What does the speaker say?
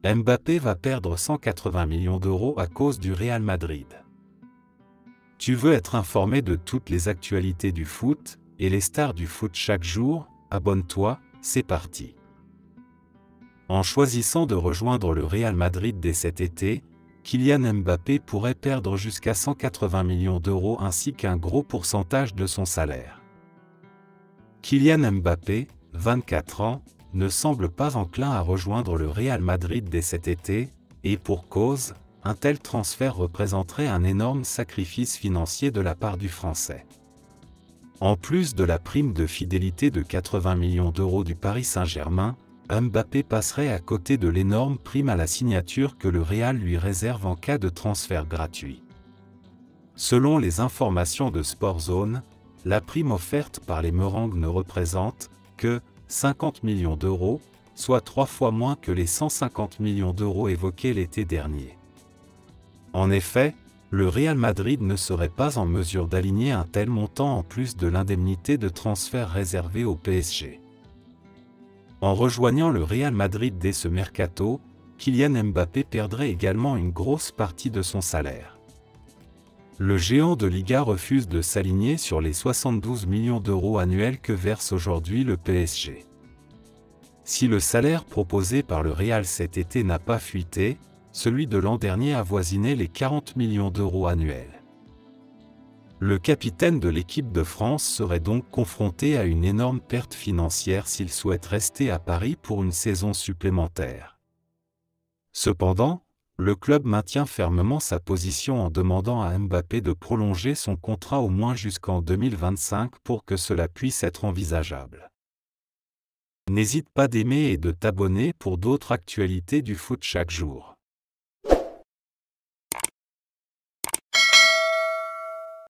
Mbappé va perdre 180 millions d'euros à cause du Real Madrid. Tu veux être informé de toutes les actualités du foot et les stars du foot chaque jour? Abonne-toi, c'est parti. En choisissant de rejoindre le Real Madrid dès cet été, Kylian Mbappé pourrait perdre jusqu'à 180 millions d'euros ainsi qu'un gros pourcentage de son salaire. Kylian Mbappé, 24 ans, ne semble pas enclin à rejoindre le Real Madrid dès cet été, et pour cause, un tel transfert représenterait un énorme sacrifice financier de la part du Français. En plus de la prime de fidélité de 80 millions d'euros du Paris Saint-Germain, Mbappé passerait à côté de l'énorme prime à la signature que le Real lui réserve en cas de transfert gratuit. Selon les informations de Sportzone, la prime offerte par les Merengues ne représente que 50 millions d'euros, soit 3 fois moins que les 150 millions d'euros évoqués l'été dernier. En effet, le Real Madrid ne serait pas en mesure d'aligner un tel montant en plus de l'indemnité de transfert réservée au PSG. En rejoignant le Real Madrid dès ce mercato, Kylian Mbappé perdrait également une grosse partie de son salaire. Le géant de Liga refuse de s'aligner sur les 72 millions d'euros annuels que verse aujourd'hui le PSG. Si le salaire proposé par le Real cet été n'a pas fuité, celui de l'an dernier avoisinait les 40 millions d'euros annuels. Le capitaine de l'équipe de France serait donc confronté à une énorme perte financière s'il souhaite rester à Paris pour une saison supplémentaire. Cependant, le club maintient fermement sa position en demandant à Mbappé de prolonger son contrat au moins jusqu'en 2025 pour que cela puisse être envisageable. N'hésite pas d'aimer et de t'abonner pour d'autres actualités du foot chaque jour.